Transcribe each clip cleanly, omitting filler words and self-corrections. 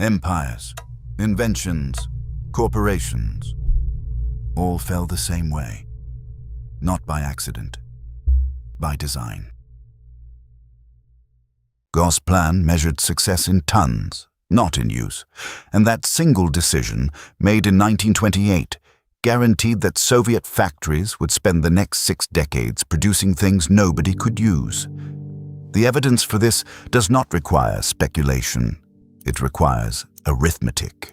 Empires, inventions, corporations, all fell the same way. Not by accident, by design. Gosplan measured success in tons, not in use, and that single decision, made in 1928, guaranteed that Soviet factories would spend the next 6 decades producing things nobody could use. The evidence for this does not require speculation. It requires arithmetic.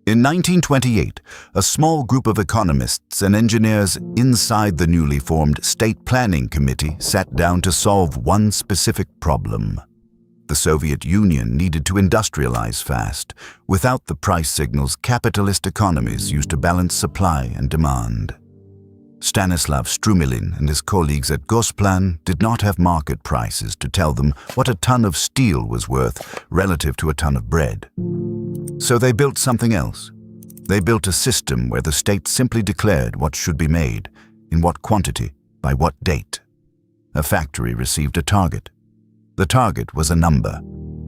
In 1928, a small group of economists and engineers inside the newly formed State Planning Committee sat down to solve one specific problem. The Soviet Union needed to industrialize fast, without the price signals capitalist economies used to balance supply and demand. Stanislav Strumilin and his colleagues at Gosplan did not have market prices to tell them what a ton of steel was worth relative to a ton of bread. So they built something else. They built a system where the state simply declared what should be made, in what quantity, by what date. A factory received a target. The target was a number.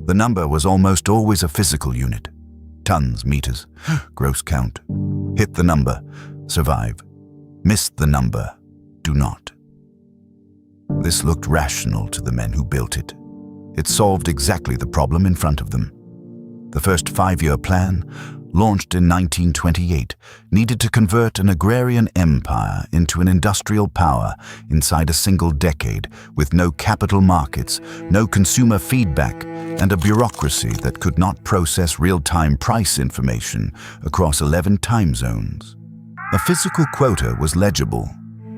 The number was almost always a physical unit. Tons, meters, gross count. Hit the number, survive. Miss the number, do not. This looked rational to the men who built it. It solved exactly the problem in front of them. The first 5-year plan, launched in 1928, needed to convert an agrarian empire into an industrial power inside a single decade, with no capital markets, no consumer feedback, and a bureaucracy that could not process real-time price information across 11 time zones. A physical quota was legible.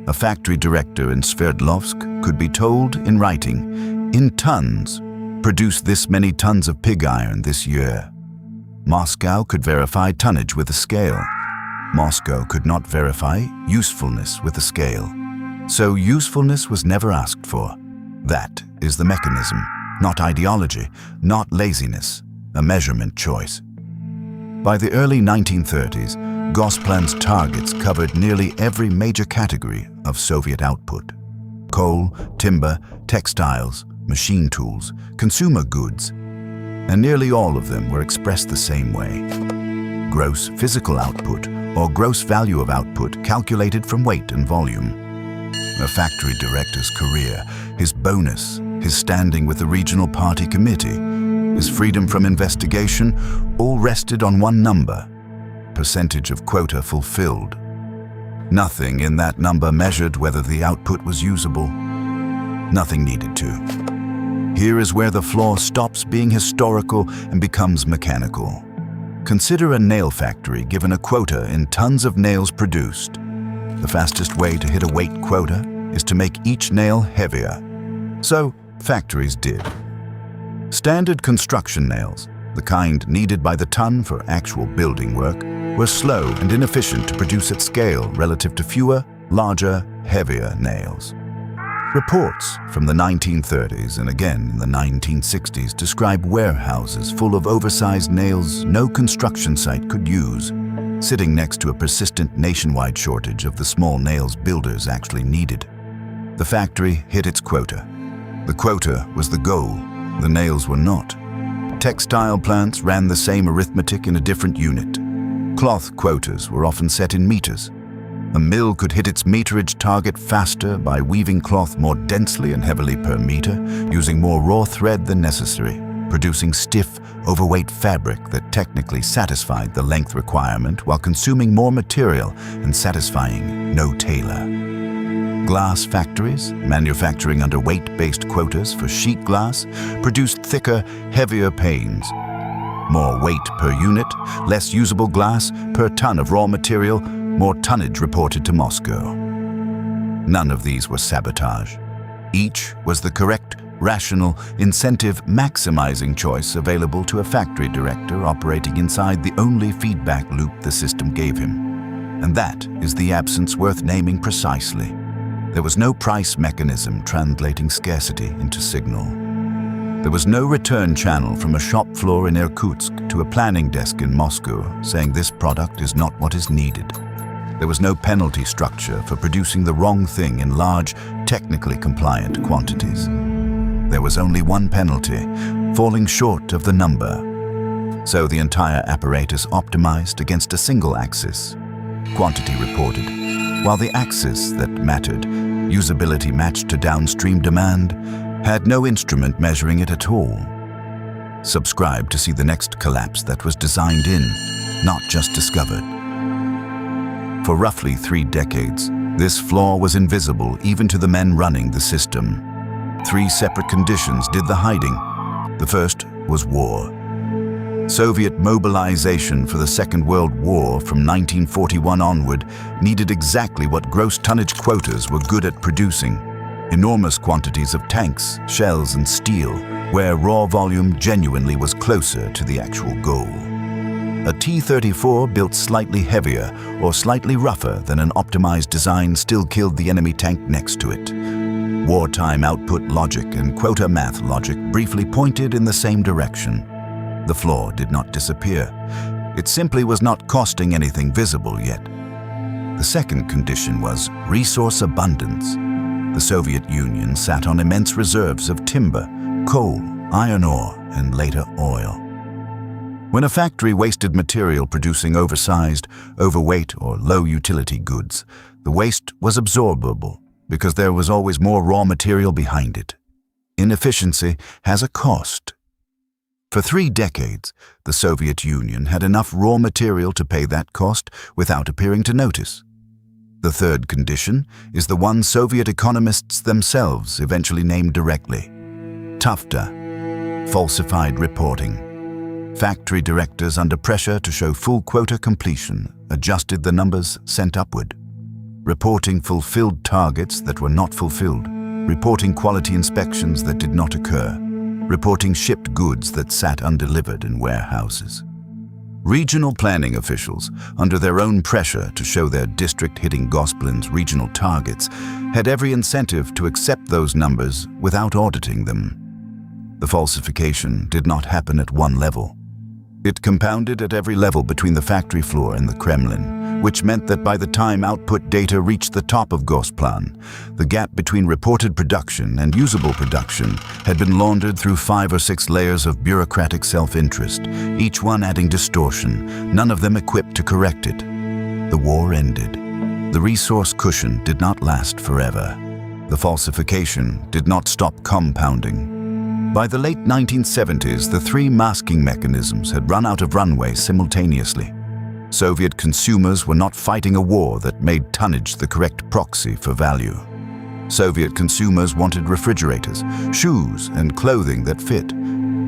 A factory director in Sverdlovsk could be told in writing, in tons, produce this many tons of pig iron this year. Moscow could verify tonnage with a scale. Moscow could not verify usefulness with a scale. So usefulness was never asked for. That is the mechanism, not ideology, not laziness, a measurement choice. By the early 1930s, Gosplan's targets covered nearly every major category of Soviet output: coal, timber, textiles, machine tools, consumer goods, and nearly all of them were expressed the same way. Gross physical output, or gross value of output calculated from weight and volume. A factory director's career, his bonus, his standing with the regional party committee, his freedom from investigation, all rested on one number: percentage of quota fulfilled. Nothing in that number measured whether the output was usable. Nothing needed to. Here is where the flaw stops being historical and becomes mechanical. Consider a nail factory given a quota in tons of nails produced. The fastest way to hit a weight quota is to make each nail heavier. So, factories did. Standard construction nails, the kind needed by the ton for actual building work, were slow and inefficient to produce at scale relative to fewer, larger, heavier nails. Reports from the 1930s and again in the 1960s describe warehouses full of oversized nails no construction site could use, sitting next to a persistent nationwide shortage of the small nails builders actually needed. The factory hit its quota. The quota was the goal, the nails were not. Textile plants ran the same arithmetic in a different unit. Cloth quotas were often set in meters. A mill could hit its meterage target faster by weaving cloth more densely and heavily per meter, using more raw thread than necessary, producing stiff, overweight fabric that technically satisfied the length requirement while consuming more material and satisfying no tailor. Glass factories, manufacturing under weight-based quotas for sheet glass, produced thicker, heavier panes. More weight per unit, less usable glass per ton of raw material, more tonnage reported to Moscow. None of these were sabotage. Each was the correct, rational, incentive-maximizing choice available to a factory director operating inside the only feedback loop the system gave him. And that is the absence worth naming precisely. There was no price mechanism translating scarcity into signal. There was no return channel from a shop floor in Irkutsk to a planning desk in Moscow saying this product is not what is needed. There was no penalty structure for producing the wrong thing in large, technically compliant quantities. There was only one penalty, falling short of the number. so the entire apparatus optimized against a single axis. Quantity reported, while the axis that mattered, usability matched to downstream demand, had no instrument measuring it at all. Subscribe to see the next collapse that was designed in, not just discovered. For roughly 3 decades, this flaw was invisible even to the men running the system. 3 separate conditions did the hiding. The first was war. Soviet mobilization for the Second World War from 1941 onward needed exactly what gross tonnage quotas were good at producing: enormous quantities of tanks, shells, and steel, where raw volume genuinely was closer to the actual goal. A T-34 built slightly heavier or slightly rougher than an optimized design still killed the enemy tank next to it. Wartime output logic and quota math logic briefly pointed in the same direction. The flaw did not disappear. It simply was not costing anything visible yet. The second condition was resource abundance. The Soviet Union sat on immense reserves of timber, coal, iron ore, and later oil. When a factory wasted material producing oversized, overweight, or low-utility goods, the waste was absorbable because there was always more raw material behind it. Inefficiency has a cost. For 3 decades, the Soviet Union had enough raw material to pay that cost without appearing to notice. The third condition is the one Soviet economists themselves eventually named directly: TUFTA, falsified reporting. Factory directors under pressure to show full quota completion adjusted the numbers sent upward. Reporting fulfilled targets that were not fulfilled, reporting quality inspections that did not occur, reporting shipped goods that sat undelivered in warehouses. Regional planning officials, under their own pressure to show their district hitting Gosplan's regional targets, had every incentive to accept those numbers without auditing them. The falsification did not happen at one level. It compounded at every level between the factory floor and the Kremlin, which meant that by the time output data reached the top of Gosplan, the gap between reported production and usable production had been laundered through 5 or 6 layers of bureaucratic self-interest, each one adding distortion, none of them equipped to correct it. The war ended. The resource cushion did not last forever. The falsification did not stop compounding. By the late 1970s, the 3 masking mechanisms had run out of runway simultaneously. Soviet consumers were not fighting a war that made tonnage the correct proxy for value. Soviet consumers wanted refrigerators, shoes, and clothing that fit.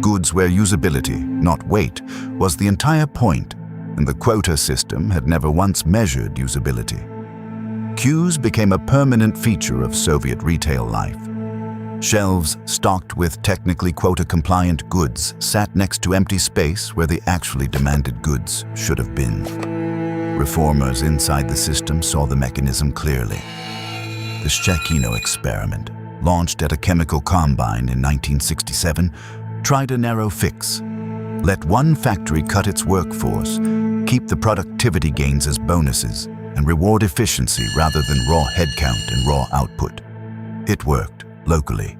Goods where usability, not weight, was the entire point, and the quota system had never once measured usability. Queues became a permanent feature of Soviet retail life. Shelves stocked with technically quota-compliant goods sat next to empty space where the actually demanded goods should have been. Reformers inside the system saw the mechanism clearly. The Shchakino experiment, launched at a chemical combine in 1967, tried a narrow fix. Let one factory cut its workforce, keep the productivity gains as bonuses, and reward efficiency rather than raw headcount and raw output. It worked. Locally.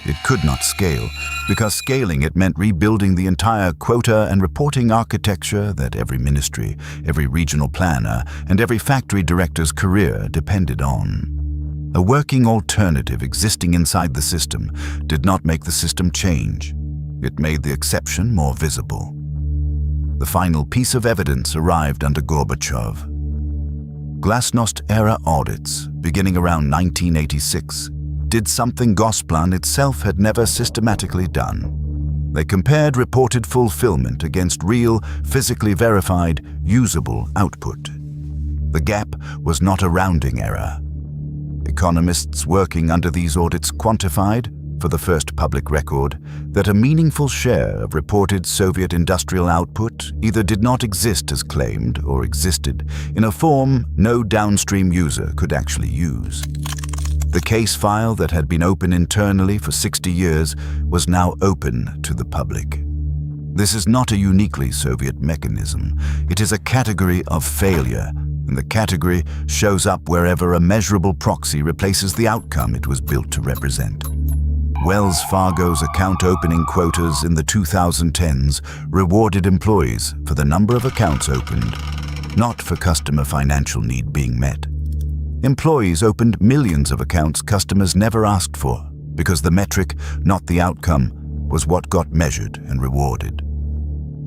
It could not scale, because scaling it meant rebuilding the entire quota and reporting architecture that every ministry, every regional planner, and every factory director's career depended on. A working alternative existing inside the system did not make the system change. It made the exception more visible. The final piece of evidence arrived under Gorbachev. Glasnost-era audits, beginning around 1986, did something Gosplan itself had never systematically done. They compared reported fulfillment against real, physically verified, usable output. The gap was not a rounding error. Economists working under these audits quantified, for the first public record, that a meaningful share of reported Soviet industrial output either did not exist as claimed or existed in a form no downstream user could actually use. The case file that had been open internally for 60 years was now open to the public. This is not a uniquely Soviet mechanism. It is a category of failure, and the category shows up wherever a measurable proxy replaces the outcome it was built to represent. Wells Fargo's account opening quotas in the 2010s rewarded employees for the number of accounts opened, not for customer financial need being met. Employees opened millions of accounts customers never asked for, because the metric, not the outcome, was what got measured and rewarded.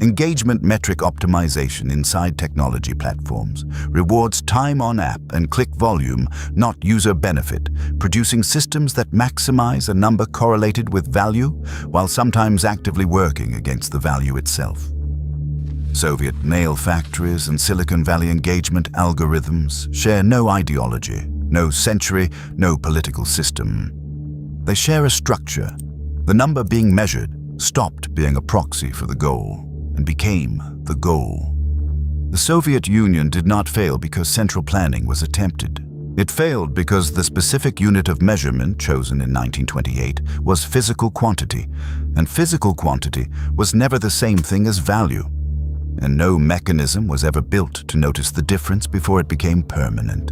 Engagement metric optimization inside technology platforms rewards time on app and click volume, not user benefit, producing systems that maximize a number correlated with value, while sometimes actively working against the value itself. Soviet nail factories and Silicon Valley engagement algorithms share no ideology, no century, no political system. They share a structure. The number being measured stopped being a proxy for the goal and became the goal. The Soviet Union did not fail because central planning was attempted. It failed because the specific unit of measurement chosen in 1928 was physical quantity, and physical quantity was never the same thing as value, and no mechanism was ever built to notice the difference before it became permanent.